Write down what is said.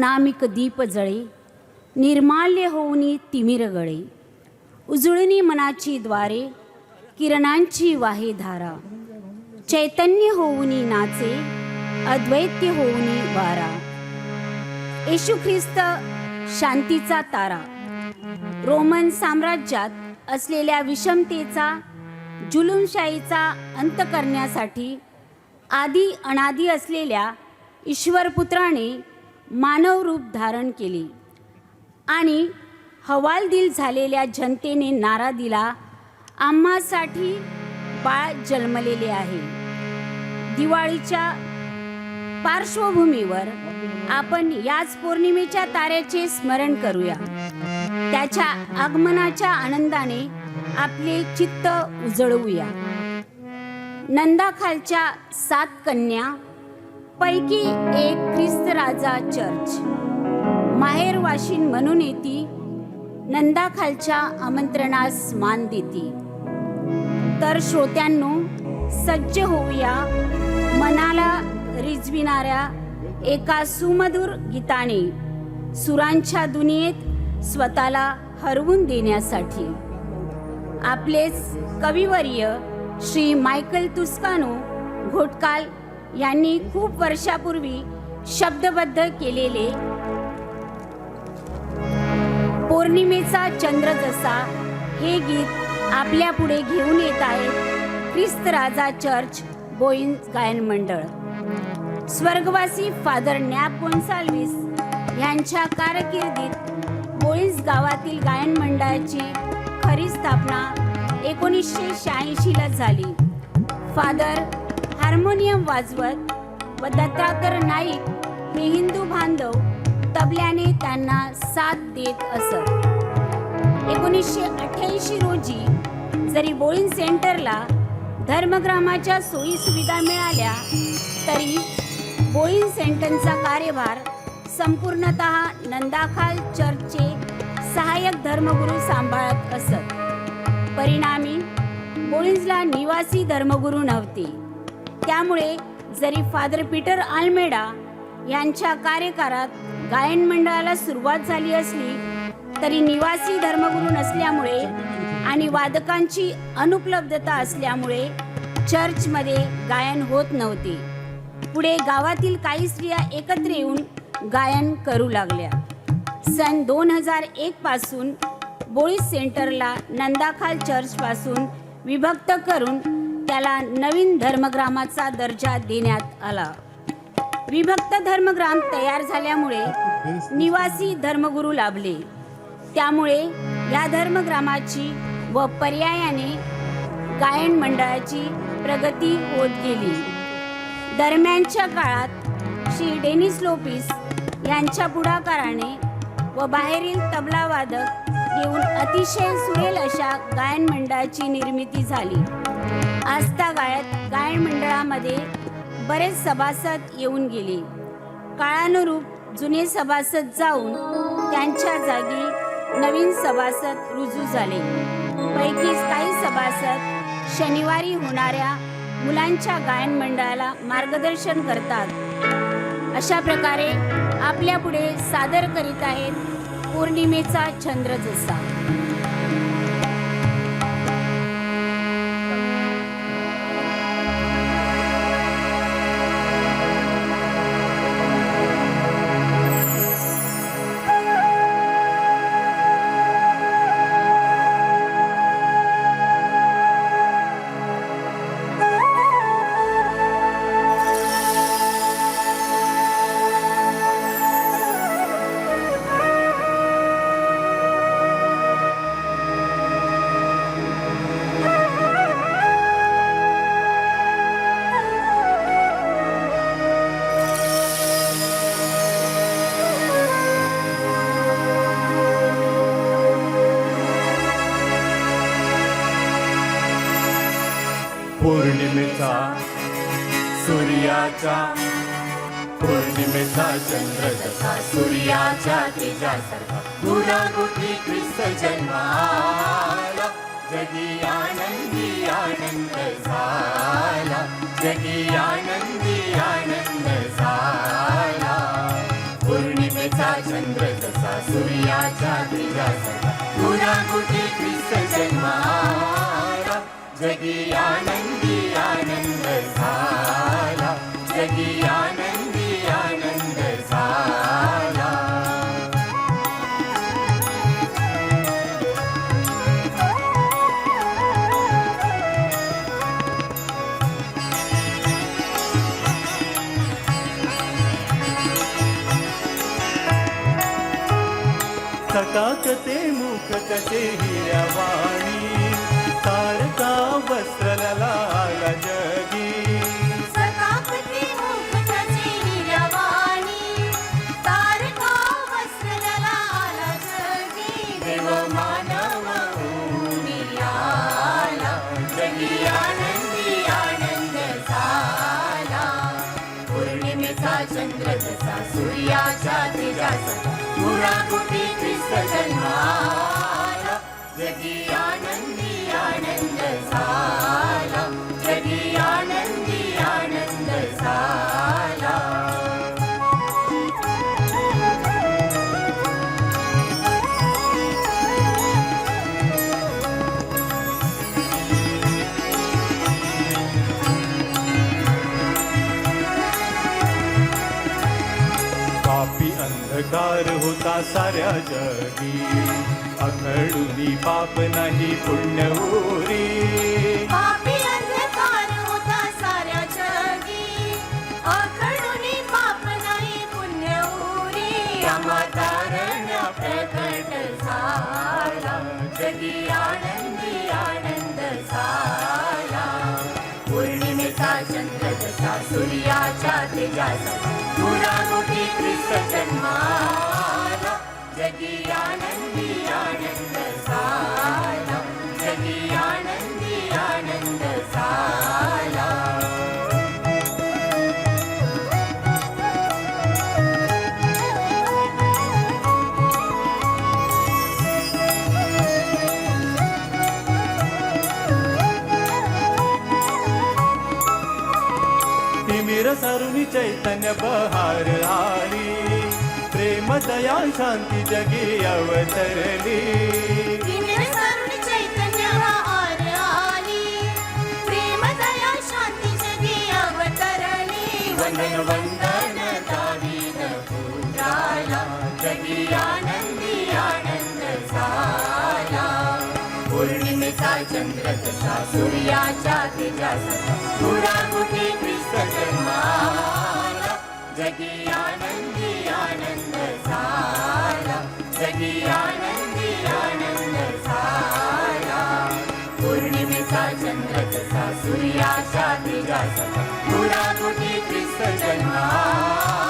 नामिक दीप जळे, निर्माल्य होऊनी तिमिर गळे, उजळणी मनाची द्वारे, किरणांची वाहे धारा, चैतन्य होऊनी नाचे, अद्वैत्य होऊनी वारा, येशू ख्रिस्त शांतीचा तारा. रोमन साम्राज्यात असलेल्या विषमतेचा, जुलूमशाहीचा अंत करण्यासाठी आदी अनादी असलेल्या ईश्वरपुत्राने मानव रूप धारण केले आणि हवालदिल झालेल्या जनतेने नारा दिला, आम्हासाठी बाळ जन्मलेले आहे. दिवाळीच्या पार्श्वभूमीवर आपण याच पौर्णिमेच्या ताऱ्याचे स्मरण करूया. त्याच्या आगमनाच्या आनंदाने आपले चित्त उजळवूया. नंदाखालच्या 7 कन्या पैकी एक ख्रिस्त राजा चर्च माहेरवाशीन म्हणून येती, नंदाखालच्या आमंत्रणास मान देती. तर श्रोत्यांनो, सज्ज होऊया मनाला रिझविणाऱ्या एका सुमधुर गीताने सुरांच्या दुनियेत स्वतःला हरवून देण्यासाठी. आपलेच कविवर्य श्री मायकल तुस्कानो घोटकाल यांनी खूप वर्षापूर्वी शब्दबद्ध केलेले पौर्णिमेचा चंद्र जसा हे गीत आपल्या पुढे घेऊन येत आहे ख्रिस्त राजा चर्च बोईन्स गायन मंडळ. स्वर्गवासी फादर नॅप गोन्साल्विस यांच्या कारकिर्दीत बोईन्स गावातील गायन मंडळाची खरी स्थापना 1986ला झाली. फादर हार्मोनियम वाजवत व दत्तात्रय नाईक हे हिंदू बांधव तबल्याने त्यांना साथ देत असत. 1988 रोजी जरी बोईन्स सेंटरला धर्मग्रामाच्या सोयी सुविधा मिळाल्या तरी बोईन्स सेंटरचा कार्यभार संपूर्णतः नंदाखाल चर्चचे सहाय्यक धर्मगुरू सांभाळत असत. परिणामी बोईन्सला निवासी धर्मगुरू नव्हते. त्यामुळे जरी फादर पीटर आल्मेडा यांच्या कार्यकाळात गायन मंडळाला सुरुवात झाली असली तरी निवासी धर्मगुरू नसल्यामुळे आणि वादकांची अनुपलब्धता असल्यामुळे चर्चमध्ये गायन होत नव्हते. पुढे गावातील काही स्त्रिया एकत्र येऊन गायन करू लागल्या. सन 2001 पासून बोईन्स सेंटरला नंदाखाल चर्चपासून विभक्त करून त्याला नवीन धर्मग्रामाचा दर्जा देण्यात आला. विभक्त धर्मग्राम तयार झाल्यामुळे निवासी धर्मगुरू लाभले. त्यामुळे या धर्मग्रामाची व पर्यायाने गायन मंडळाची प्रगती होत गेली. दरम्यानच्या काळात श्री डेनिस लोपिस यांच्या पुढाकाराने व बाहेरील तबलावादक घेऊन अतिशय सुरेल अशा गायन मंडळाची निर्मिती झाली. आस्थागायत गायन मंडळामध्ये बरेच सभासद येऊन गेले. काळानुरूप जुने सभासद जाऊन त्यांच्या जागी नवीन सभासद रुजू झाले. पैकी काही सभासद शनिवारी होणाऱ्या मुलांच्या गायन मंडळाला मार्गदर्शन करतात. अशा प्रकारे आपल्या पुढे सादर करीत आहेत पौर्णिमेचा चंद्र जसा. पौर्णिमेचा सूर्याचा, पौर्णिमेचा चंद्र जसा सूर्याच्या तेजासारखा, गुणागोटी ख्रिस्त जन्माला, जगी आनंदी आनंद झाला, जगी आनंदी आनंद झाला. पौर्णिमेचा पौर्णिमेचा चंद्र जसा सूर्याच्या तेजासारखा गुरागुटी ख्रिस्त जन्माला जगी आनंदी आनंद झाला जगी आनंदी आनंद झाला चकाकते मुख कसे हिरवाणी तारका वस्त्र लाला जगी सकापती मुख त्याची हिरवाणी तारका वस्त्रला आला जगी देव मानव होऊनी आला जगी आनंदी आनंद झाला पौर्णिमेचा चंद्र जसा सूर्याच्या तेजासारखा गुरागुटी ख्रिस्त जन्माला जगी आनंदी आनंद झाला जगी आनंदी आनंद झाला पापी अंधकार होता साऱ्या जगी अखडूनी पाप नाही पुण्य उरी पापी अंधकार होता साऱ्या जगी अखडूनी पाप नाही पुण्य उरी आम्हा तारण्या प्रकट झाला जगी आनंदी आनंद झाला पौर्णिमेचा चंद्र जसा सूर्याच्या तेजासारखा गुरागुटी ख्रिस्त जन्माला जगी आनंदी आनंद झाला जगी आनंदी आनंद झाला तिमिर सरुनी चैतन्य बहार आली प्रेम दया शांती जगी अवतरली तिमिर सरुणी चैतन्य बहार आली प्रेम दया शांती जगी अवतरली वंदन वंदन दावीद पुत्राला जगी आनंदी आनंद झाला पौर्णिमेचा चंद्र जसा सूर्याच्या तेजासारखा गुरागुटी ख्रिस्त जन्माला जगी आनंदी आनंद झाला जगी आनंदी आनंद झाला पौर्णिमेचा चंद्र जसा सूर्याच्या तेजासारखा गुरागुटी ख्रिस्त जन्माला